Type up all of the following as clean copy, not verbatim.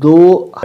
2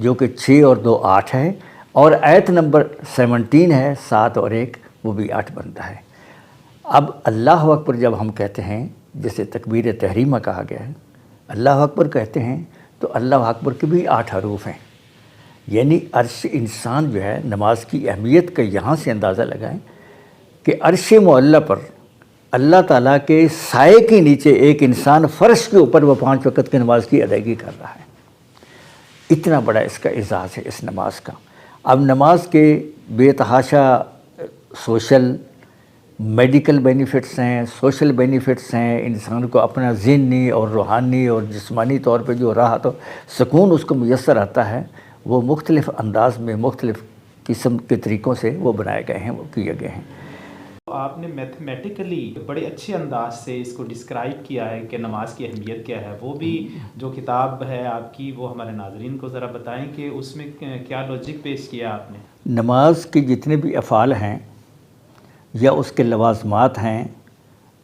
جو کہ 6 اور 2 8 ہے، اور آیت نمبر 17 ہے 7 اور 1 وہ بھی 8 بنتا ہے۔ اب اللہ اکبر جب ہم کہتے ہیں، جیسے تکبیر تحریمہ کہا گیا ہے، اللہ اکبر کہتے ہیں تو اللہ اکبر کے بھی 8 حروف ہیں، یعنی عرش انسان جو ہے نماز کی اہمیت کا یہاں سے اندازہ لگائیں کہ عرش معلیٰ پر اللہ تعالیٰ کے سائے کے نیچے ایک انسان فرش کے اوپر وہ 5 وقت کی نماز کی ادائیگی کر رہا ہے۔ اتنا بڑا اس کا اعزاز ہے اس نماز کا۔ اب نماز کے بے تحاشا سوشل میڈیکل بینیفٹس ہیں، سوشل بینیفٹس ہیں، انسان کو اپنا ذہنی اور روحانی اور جسمانی طور پہ جو راحت و سکون اس کو میسر آتا ہے، وہ مختلف انداز میں مختلف قسم کے طریقوں سے وہ بنائے گئے ہیں، وہ کیے گئے ہیں۔ آپ نے میتھمیٹیکلی بڑے اچھے انداز سے اس کو ڈسکرائب کیا ہے کہ نماز کی اہمیت کیا ہے۔ وہ بھی جو کتاب ہے آپ کی، وہ ہمارے ناظرین کو ذرا بتائیں کہ اس میں کیا لاجک پیش کیا آپ نے۔ نماز کے جتنے بھی افعال ہیں یا اس کے لوازمات ہیں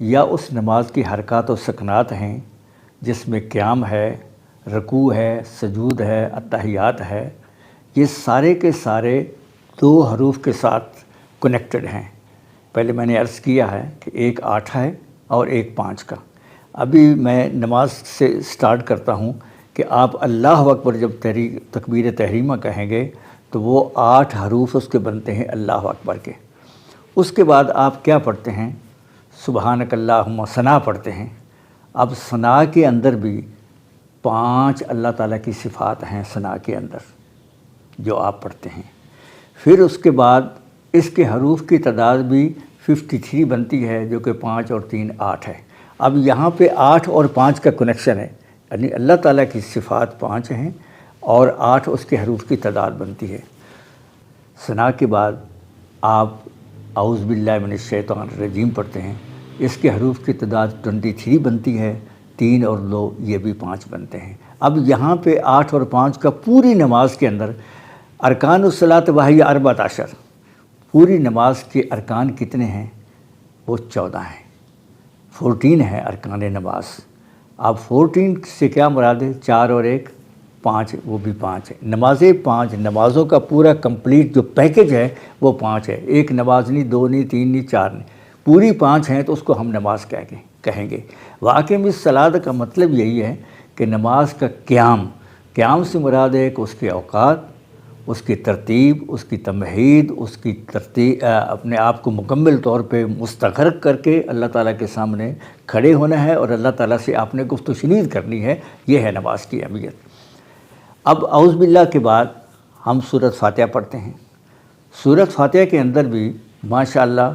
یا اس نماز کی حرکات و سکنات ہیں، جس میں قیام ہے، رکوع ہے، سجود ہے، اتحیات ہے، یہ سارے کے سارے 2 حروف کے ساتھ کنیکٹڈ ہیں۔ پہلے میں نے عرض کیا ہے کہ ایک 8 ہے اور ایک 5 کا۔ ابھی میں نماز سے سٹارٹ کرتا ہوں کہ آپ اللہ اکبر جب تکبیر تحریمہ کہیں گے تو وہ 8 حروف اس کے بنتے ہیں اللہ اکبر کے۔ اس کے بعد آپ کیا پڑھتے ہیں؟ سبحانک اللہم ثنا پڑھتے ہیں۔ اب ثنا کے اندر بھی 5 اللہ تعالیٰ کی صفات ہیں ثنا کے اندر جو آپ پڑھتے ہیں۔ پھر اس کے بعد اس کے حروف کی تعداد بھی 53 بنتی ہے، جو کہ 5 اور 3 8 ہے۔ اب یہاں پہ 8 اور 5 کا کنیکشن ہے، یعنی اللہ تعالیٰ کی صفات 5 ہیں اور 8 اس کے حروف کی تعداد بنتی ہے۔ ثنا کے بعد آپ اعوذ باللہ من الشیطان الرجیم پڑھتے ہیں، اس کے حروف کی تعداد 23 بنتی ہے، 3 اور 2 یہ بھی 5 بنتے ہیں۔ اب یہاں پہ 8 اور 5 کا پوری نماز کے اندر ارکان الصلاۃ وہی 14، پوری نماز کے ارکان کتنے ہیں؟ وہ 14 ہیں، 14 ہیں ارکان نماز۔ اب 14 سے کیا مراد ہے؟ 4 اور 1 5، وہ بھی 5 ہے۔ نمازیں 5، نمازوں کا پورا کمپلیٹ جو پیکج ہے وہ 5 ہے، ایک نماز نہیں، 2 نہیں، 3 نہیں، 4 نہیں، پوری 5 ہیں تو اس کو ہم نماز کہیں گے۔ واقعی میں الصلاۃ کا مطلب یہی ہے کہ نماز کا قیام سے مراد ہے کہ اس کے اوقات، اس کی ترتیب، اس کی تمہید، اس کی ترتیب، اپنے آپ کو مکمل طور پہ مستغرق کر کے اللہ تعالیٰ کے سامنے کھڑے ہونا ہے اور اللہ تعالیٰ سے آپ نے گفت و شنید کرنی ہے، یہ ہے نماز کی اہمیت۔ اب اعوذ باللہ کے بعد ہم سورۃ فاتحہ پڑھتے ہیں۔ سورۃ فاتحہ کے اندر بھی ماشاءاللہ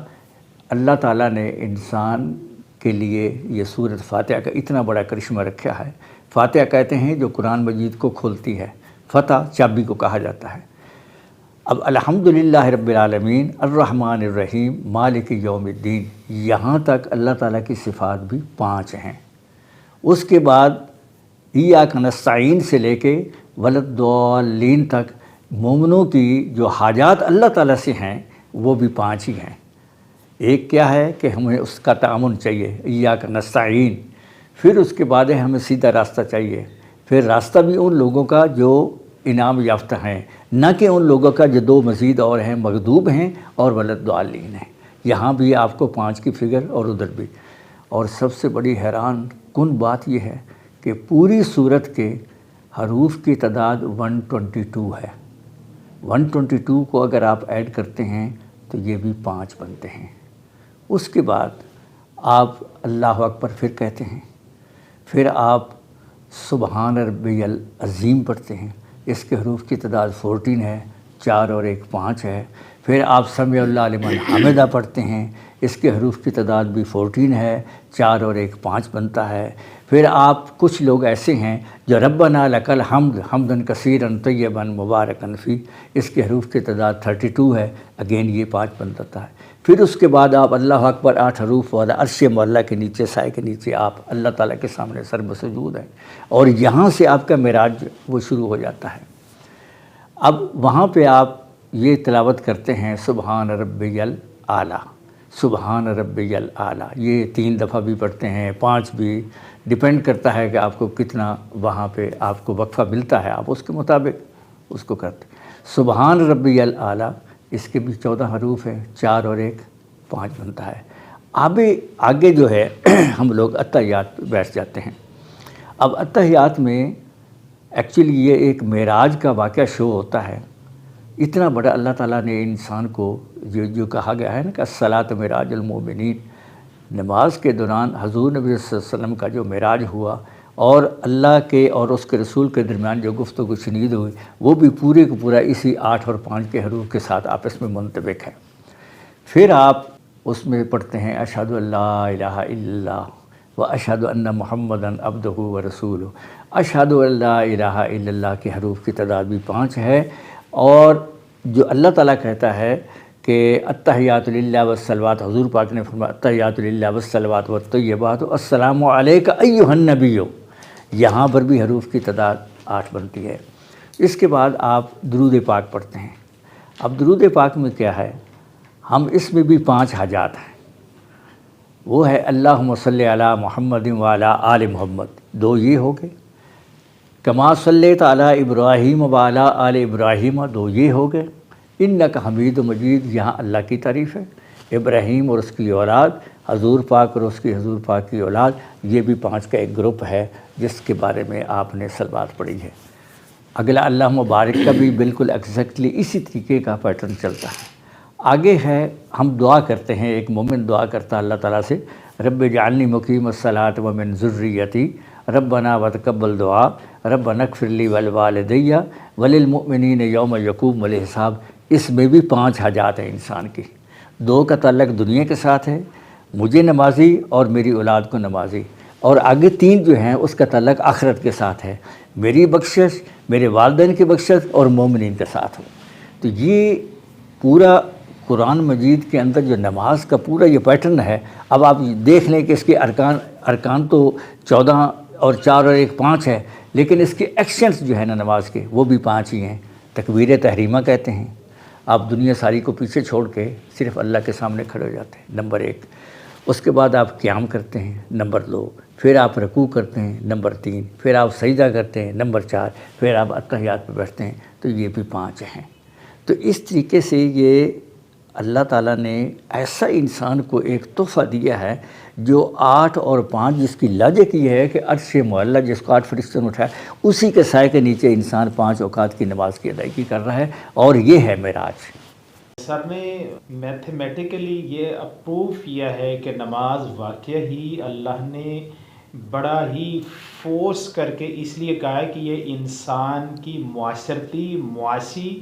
اللہ تعالیٰ نے انسان کے لیے یہ سورۃ فاتحہ کا اتنا بڑا کرشمہ رکھا ہے۔ فاتحہ کہتے ہیں جو قرآن مجید کو کھولتی ہے، فتح چابی کو کہا جاتا ہے۔ اب الحمدللہ رب العالمین الرحمن الرحیم مالک یوم الدین، یہاں تک اللہ تعالیٰ کی صفات بھی 5 ہیں۔ اس کے بعد ایاک نستعین سے لے کے ولدالدین تک مومنوں کی جو حاجات اللہ تعالیٰ سے ہیں وہ بھی 5 ہی ہیں۔ ایک کیا ہے کہ ہمیں اس کا تعاون چاہیے، ایاک نستعین، پھر اس کے بعد ہمیں سیدھا راستہ چاہیے، پھر راستہ بھی ان لوگوں کا جو انعام یافتہ ہیں، نہ کہ ان لوگوں کا جو 2 مزید اور ہیں، مغضوب ہیں اور ولدالدین ہیں۔ یہاں بھی آپ کو 5 کی فگر اور ادھر بھی۔ اور سب سے بڑی حیران کن بات یہ ہے کہ پوری سورت کے حروف کی تعداد 122 ہے۔ 122 کو اگر آپ ایڈ کرتے ہیں تو یہ بھی 5 بنتے ہیں۔ اس کے بعد آپ اللہ اکبر پھر کہتے ہیں، پھر آپ سبحان ربی العظیم پڑھتے ہیں، اس کے حروف کی تعداد 14 ہے، 4 اور 1 5 ہے۔ پھر آپ سمیع اللہ لمن حمدہ پڑھتے ہیں، اس کے حروف کی تعداد بھی 14 ہے، 4 اور 1 5 بنتا ہے۔ پھر آپ کچھ لوگ ایسے ہیں جو ربنا لک الحمد حمدن کثیرا طیبا مبارکا فی، اس کے حروف کی تعداد 32 ہے، اگین یہ 5 بن جاتا ہے۔ پھر اس کے بعد آپ اللہ اکبر 8 حروف والا عرش معلیٰ کے نیچے، سائے کے نیچے آپ اللہ تعالیٰ کے سامنے سر بسجود ہیں، اور یہاں سے آپ کا معراج وہ شروع ہو جاتا ہے۔ اب وہاں پہ آپ یہ تلاوت کرتے ہیں سبحان ربی الاعلیٰ، سبحان ربی الاعلیٰ، یہ 3 دفعہ بھی پڑھتے ہیں، 5 بھی، ڈیپینڈ کرتا ہے کہ آپ کو کتنا وہاں پہ آپ کو وقفہ ملتا ہے، آپ اس کے مطابق اس کو کرتے ہیں۔ سبحان ربی الاعلیٰ، اس کے بھی 14 حروف ہیں، 4 اور 1 5 بنتا ہے۔ آگے جو ہے ہم لوگ اتحیات پہ بیٹھ جاتے ہیں۔ اب اتحیات میں ایکچولی یہ ایک معراج کا واقعہ شو ہوتا ہے۔ اتنا بڑا اللہ تعالیٰ نے انسان کو جو کہا گیا ہے نا کہ الصلاۃ معراج المومنین، نماز کے دوران حضور نبی صلی اللہ علیہ وسلم کا جو معراج ہوا اور اللہ کے اور اس کے رسول کے درمیان جو گفتگو شنید ہوئی، وہ بھی پورے کو پورا اسی 8 اور 5 کے حروف کے ساتھ آپس میں منطبق ہے۔ پھر آپ اس میں پڑھتے ہیں اشہد ان لا الہ الا اللہ و اشہد ان محمدً عبدہ و رسولہ۔ اشہد ان لا الہ الا اللہ کے حروف کی تعداد بھی 5 ہے، اور جو اللہ تعالیٰ کہتا ہے کہ التحیات للہ والصلوات، حضور پاک نے فرمایا التحیات للہ والصلوات والطیبات السلام علیک ایھا النبی، یہاں پر بھی حروف کی تعداد 8 بنتی ہے۔ اس کے بعد آپ درود پاک پڑھتے ہیں۔ اب درود پاک میں کیا ہے، ہم اس میں بھی 5 حاجات ہیں۔ وہ ہے اللہم صلی علی محمد وعلی آل محمد، 2 یہ ہو گئے۔ کما صلیت علی ابراہیم وعلی آل ابراہیم، 2 یہ ہو گئے۔ انک حمید مجید، یہاں اللہ کی تعریف ہے۔ ابراہیم اور اس کی اولاد، حضور پاک اور اس کی حضور پاک کی اولاد، یہ بھی 5 کا ایک گروپ ہے جس کے بارے میں آپ نے صلوات پڑھی ہے۔ اگلا اللہ مبارک کا بھی بالکل ایگزیکٹلی اسی طریقے کا پیٹرن چلتا ہے۔ آگے ہے ہم دعا کرتے ہیں، ایک مومن دعا کرتا ہے اللہ تعالیٰ سے رب اجعلنی مقیم الصلاۃ ومن ذریتی ربنا وتقبل دعا ربنا اغفر لی ولوالدی وللمؤمنین یوم یقوم الحساب۔ اس میں بھی 5 حاجات ہیں انسان کی۔ 2 کا تعلق دنیا کے ساتھ ہے، مجھے نمازی اور میری اولاد کو نمازی، اور آگے 3 جو ہیں اس کا تعلق آخرت کے ساتھ ہے، میری بخشش، میرے والدین کی بخشش اور مومنین کے ساتھ ہو۔ تو یہ پورا قرآن مجید کے اندر جو نماز کا پورا یہ پیٹرن ہے۔ اب آپ دیکھ لیں کہ اس کے ارکان تو 14 اور 4 اور 1 5 ہے، لیکن اس کے ایکشنز جو ہے نا نماز کے، وہ بھی 5 ہی ہیں۔ تکبیر تحریمہ کہتے ہیں، آپ دنیا ساری کو پیچھے چھوڑ کے صرف اللہ کے سامنے کھڑے ہو جاتے ہیں، نمبر 1۔ اس کے بعد آپ قیام کرتے ہیں، نمبر 2۔ پھر آپ رکوع کرتے ہیں، نمبر 3۔ پھر آپ سجدہ کرتے ہیں، نمبر 4۔ پھر آپ اتحیات پہ بیٹھتے ہیں، تو یہ بھی 5 ہیں۔ تو اس طریقے سے یہ اللہ تعالیٰ نے ایسا انسان کو ایک تحفہ دیا ہے جو 8 اور 5، جس کی لاجک یہ ہے کہ عرش معلیٰ جس کو 8 فرشتوں نے اٹھایا، اسی کے سائے کے نیچے انسان 5 اوقات کی نماز کی ادائیگی کر رہا ہے، اور یہ ہے معراج۔ سر نے میتھمیٹیکلی یہ اپروو کیا ہے کہ نماز واقعہ ہی اللہ نے بڑا ہی فورس کر کے اس لیے کہا ہے کہ یہ انسان کی معاشرتی، معاشی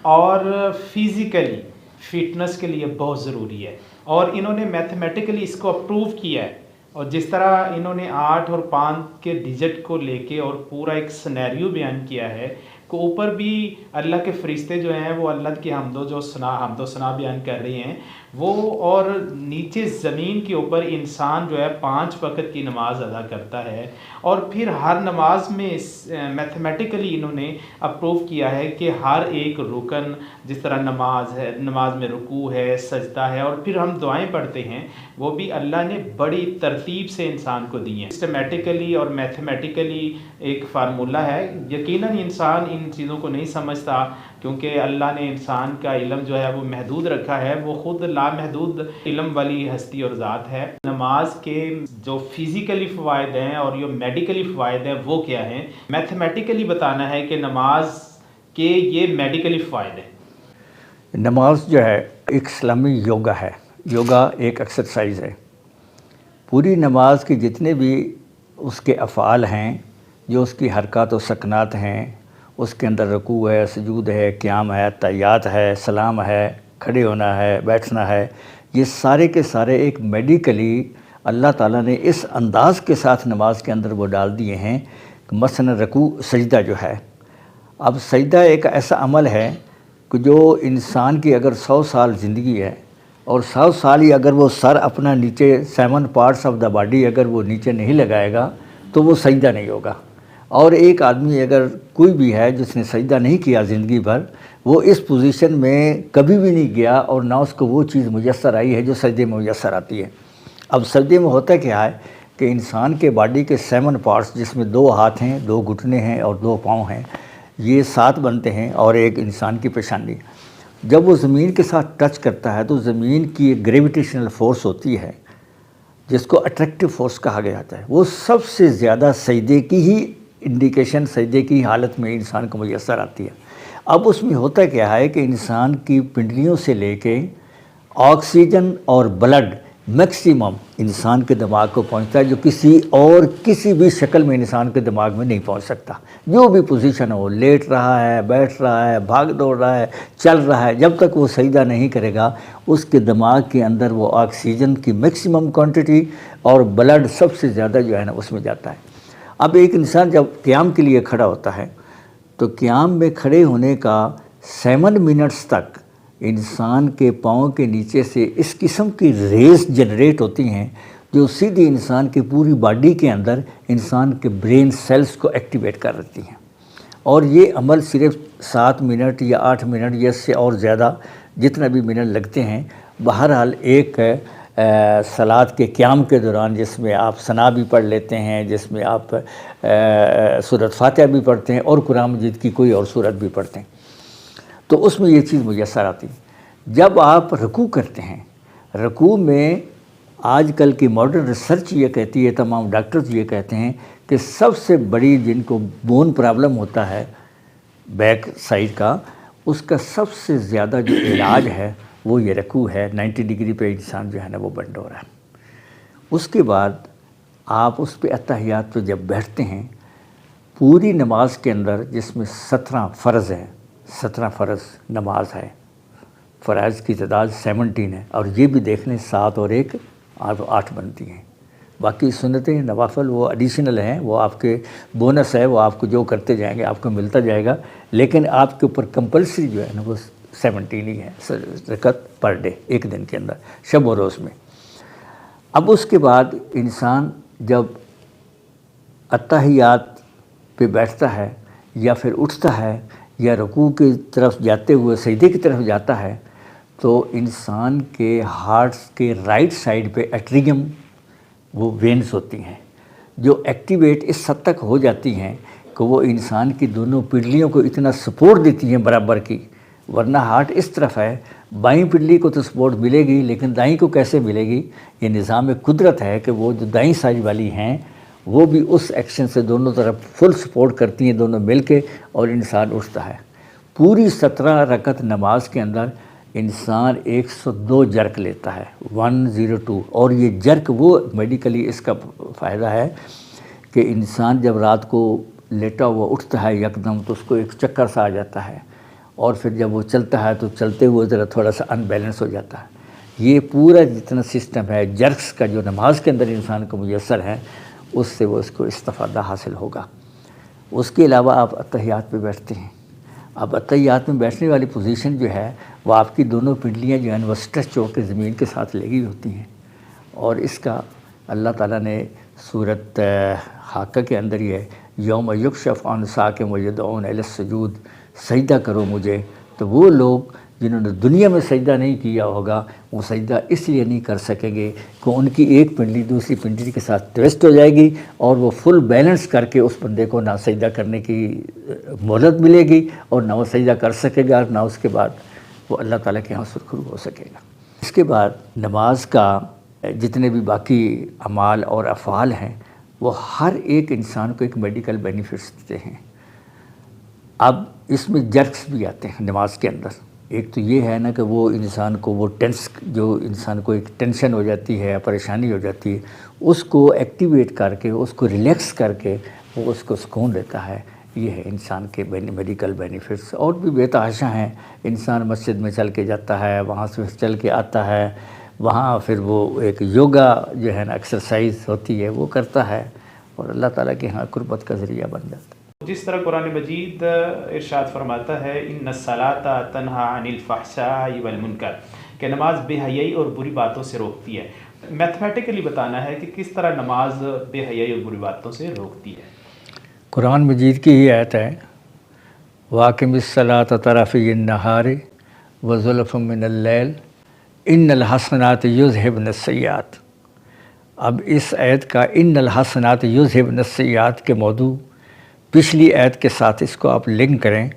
اور فزیکلی فٹنس کے لیے بہت ضروری ہے، اور انہوں نے میتھمیٹیکلی اس کو اپروو کیا ہے۔ اور جس طرح انہوں نے 8 اور 5 کے ڈیجٹ کو لے کے اور پورا ایک سینیریو بیان کیا ہے کہ اوپر بھی اللہ کے فرشتے جو ہیں وہ اللہ کی حمد و ثنا بیان کر رہے ہیں وہ، اور نیچے زمین کے اوپر انسان جو ہے 5 وقت کی نماز ادا کرتا ہے، اور پھر ہر نماز میں میتھمیٹیکلی انہوں نے اپروو کیا ہے کہ ہر ایک رکن، جس طرح نماز ہے، نماز میں رکوع ہے، سجدہ ہے، اور پھر ہم دعائیں پڑھتے ہیں، وہ بھی اللہ نے بڑی ترتیب سے انسان کو دی ہیں۔ سسٹمیٹیکلی اور میتھمیٹیکلی ایک فارمولہ ہے۔ یقیناً انسان ان چیزوں کو نہیں سمجھتا، کیونکہ اللہ نے انسان کا علم جو ہے وہ محدود رکھا ہے، وہ خود لامحدود علم والی ہستی اور ذات ہے۔ نماز کے جو فزیکلی فوائد ہیں اور جو میڈیکلی فوائد ہیں وہ کیا ہیں، میتھمیٹیکلی بتانا ہے کہ نماز کے یہ میڈیکلی فوائد ہیں۔ نماز جو ہے ایک اسلامی یوگا ہے، یوگا ایک ایکسرسائز ہے۔ پوری نماز کے جتنے بھی اس کے افعال ہیں، جو اس کی حرکات و سکنات ہیں، اس کے اندر رکوع ہے، سجود ہے، قیام ہے، تحیات ہے، سلام ہے، کھڑے ہونا ہے، بیٹھنا ہے، یہ سارے کے سارے ایک میڈیکلی اللہ تعالیٰ نے اس انداز کے ساتھ نماز کے اندر وہ ڈال دیے ہیں کہ مثلا رکوع، سجدہ جو ہے، اب سجدہ ایک ایسا عمل ہے کہ جو انسان کی اگر 100 سال زندگی ہے اور 100 سال ہی اگر وہ سر اپنا نیچے 7 پارٹس آف دا باڈی اگر وہ نیچے نہیں لگائے گا تو وہ سجدہ نہیں ہوگا۔ اور ایک آدمی اگر کوئی بھی ہے جس نے سجدہ نہیں کیا زندگی بھر، وہ اس پوزیشن میں کبھی بھی نہیں گیا اور نہ اس کو وہ چیز میسر آئی ہے جو سجدے میں میسر آتی ہے۔ اب سجدے میں ہوتا کیا ہے کہ انسان کے باڈی کے 7 پارٹس، جس میں 2 ہاتھ ہیں، 2 گھٹنے ہیں اور 2 پاؤں ہیں، یہ 7 بنتے ہیں اور ایک انسان کی پیشانی۔ جب وہ زمین کے ساتھ ٹچ کرتا ہے تو زمین کی ایک گریویٹیشنل فورس ہوتی ہے جس کو اٹریکٹیو فورس کہا گیا جاتا ہے، وہ سب سے زیادہ سجدے کی ہی انڈیکیشن، سجدے کی حالت میں انسان کو میسر آتی ہے۔ اب اس میں ہوتا کیا ہے کہ انسان کی پنڈلیوں سے لے کے آکسیجن اور بلڈ میکسیمم انسان کے دماغ کو پہنچتا ہے، جو کسی بھی شکل میں انسان کے دماغ میں نہیں پہنچ سکتا۔ جو بھی پوزیشن ہو، لیٹ رہا ہے، بیٹھ رہا ہے، بھاگ دوڑ رہا ہے، چل رہا ہے، جب تک وہ سجدہ نہیں کرے گا اس کے دماغ کے اندر وہ آکسیجن کی میکسیمم کوانٹٹی اور بلڈ سب سے زیادہ جو ہے نا اس میں جاتا ہے۔ اب ایک انسان جب قیام کے لیے کھڑا ہوتا ہے تو قیام میں کھڑے ہونے کا 7 منٹس تک انسان کے پاؤں کے نیچے سے اس قسم کی ریز جنریٹ ہوتی ہیں جو سیدھی انسان کی پوری باڈی کے اندر انسان کے برین سیلز کو ایکٹیویٹ کر دیتی ہیں، اور یہ عمل صرف 7 منٹ یا 8 منٹ یا اس سے اور زیادہ جتنا بھی منٹ لگتے ہیں، بہرحال ایک صلاۃ کے قیام کے دوران جس میں آپ ثنا بھی پڑھ لیتے ہیں، جس میں آپ سورۃ فاتحہ بھی پڑھتے ہیں اور قرآن مجید کی کوئی اور سورت بھی پڑھتے ہیں، تو اس میں یہ چیز میسر آتی ہے۔ جب آپ رکوع کرتے ہیں، رکوع میں آج کل کی ماڈرن ریسرچ یہ کہتی ہے، تمام ڈاکٹرز یہ کہتے ہیں کہ سب سے بڑی جن کو بون پرابلم ہوتا ہے بیک سائڈ کا، اس کا سب سے زیادہ جو علاج ہے وہ یہ رکوع ہے۔ 90 ڈگری پہ انسان جو ہے نا وہ بینڈ ہو رہا ہے۔ اس کے بعد آپ اس پہ اتحیات پہ جب بیٹھتے ہیں، پوری نماز کے اندر جس میں 17 فرض ہیں، 17 فرض نماز ہے، فرائض کی تعداد 17 ہے، اور یہ بھی دیکھ لیں 7 اور 1 8 بنتی ہیں۔ باقی سنتیں نوافل وہ ایڈیشنل ہیں، وہ آپ کے بونس ہے، وہ آپ کو جو کرتے جائیں گے آپ کو ملتا جائے گا، لیکن آپ کے اوپر کمپلسری جو ہے نا وہ 17 ہی ہے رکعت پر ڈے، ایک دن کے اندر، شب و روز میں۔ اب اس کے بعد انسان جب اتحیات پہ بیٹھتا ہے یا پھر اٹھتا ہے یا رکوع کی طرف جاتے ہوئے سجدے کی طرف جاتا ہے، تو انسان کے ہارٹ کے رائٹ سائڈ پہ ایٹریم وہ وینز ہوتی ہیں جو ایکٹیویٹ اس حد تک ہو جاتی ہیں کہ وہ انسان کی دونوں پنڈلیوں کو اتنا سپورٹ دیتی ہیں برابر کی، ورنہ ہارٹ اس طرف ہے، بائیں پنڈلی کو تو سپورٹ ملے گی لیکن دائیں کو کیسے ملے گی؟ یہ نظام قدرت ہے کہ وہ جو دائیں سائڈ والی ہیں وہ بھی اس ایکشن سے دونوں طرف فل سپورٹ کرتی ہیں، دونوں مل کے، اور انسان اٹھتا ہے۔ پوری 17 رکعت نماز کے اندر انسان 102 جرک لیتا ہے، 102، اور یہ جرک وہ میڈیکلی اس کا فائدہ ہے کہ انسان جب رات کو لیٹا ہوا اٹھتا ہے یکدم تو اس کو ایک چکر سا آ جاتا ہے، اور پھر جب وہ چلتا ہے تو چلتے ہوئے ذرا تھوڑا سا ان بیلنس ہو جاتا ہے۔ یہ پورا جتنا سسٹم ہے جرکس کا جو نماز کے اندر انسان کو میسر ہے، اس سے وہ اس کو استفادہ حاصل ہوگا۔ اس کے علاوہ آپ اتحیات پہ بیٹھتے ہیں۔ اب اتحیات میں بیٹھنے والی پوزیشن جو ہے وہ آپ کی دونوں پنڈلیاں جو ہیں وہ اسٹریچ ہو کے زمین کے ساتھ لگی ہوتی ہیں، اور اس کا اللہ تعالیٰ نے سورۃ حاقہ کے اندر یہ یوم یکشف عن ساق ویدعون الی السجود، سجدہ کرو مجھے، تو وہ لوگ جنہوں نے دنیا میں سجدہ نہیں کیا ہوگا وہ سجدہ اس لیے نہیں کر سکیں گے کہ ان کی ایک پنڈلی دوسری پنڈلی کے ساتھ ٹویسٹ ہو جائے گی اور وہ فل بیلنس کر کے اس بندے کو نہ سجدہ کرنے کی مہلت ملے گی اور نہ وہ سجدہ کر سکے گا، نہ اس کے بعد وہ اللہ تعالیٰ کے ہاں سرخرو ہو سکے گا۔ اس کے بعد نماز کا جتنے بھی باقی اعمال اور افعال ہیں وہ ہر ایک انسان کو ایک میڈیکل بینیفٹس دیتے ہیں۔ اب اس میں جرکس بھی آتے ہیں نماز کے اندر۔ ایک تو یہ ہے نا کہ وہ انسان کو وہ جو انسان کو ایک ٹینشن ہو جاتی ہے، پریشانی ہو جاتی ہے، اس کو ایکٹیویٹ کر کے، اس کو ریلیکس کر کے وہ اس کو سکون دیتا ہے۔ یہ ہے انسان کے میڈیکل بینیفٹس۔ اور بھی بے تحاشا ہیں، انسان مسجد میں چل کے جاتا ہے، وہاں سے چل کے آتا ہے، وہاں پھر وہ ایک یوگا جو ہے نا ایکسرسائز ہوتی ہے وہ کرتا ہے، اور اللہ تعالیٰ کے ہاں قربت کا ذریعہ بن جاتا ہے۔ جس طرح قرآن مجید ارشاد فرماتا ہے ان الصلاۃ تنہی عن الفحشاء والمنکر، کہ نماز بے حیائی اور بری باتوں سے روکتی ہے۔ میتھمیٹیکلی بتانا ہے کہ کس طرح نماز بے حیائی اور بری باتوں سے روکتی ہے۔ قرآن مجید کی ہی آیت ہے وَأَقِمِ الصَّلَاةَ طَرَفَيِ النَّهَارِ وَزُلَفًا مِّنَ اللَّيْلِ إِنَّ الْحَسَنَاتِ يُذْهِبْنَ السَّيِّئَاتِ۔ اب اس آیت کا ان الحسنات یذہبن السیئات کے موضوع پچھلی آیت کے ساتھ اس کو آپ لنک کریں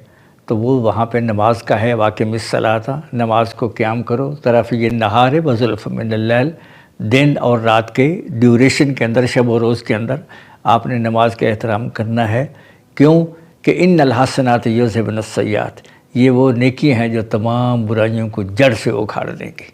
تو وہ وہاں پہ نماز کا ہے، واقم الصلاۃ، نماز کو قیام کرو، طرفی النہار وزلف من اللیل، دن اور رات کے ڈیوریشن کے اندر، شب و روز کے اندر آپ نے نماز کا احترام کرنا ہے۔ کیوں کہ ان الحسنات یذھبن السیئات، یہ وہ نیکی ہیں جو تمام برائیوں کو جڑ سے اکھاڑ دیں گی۔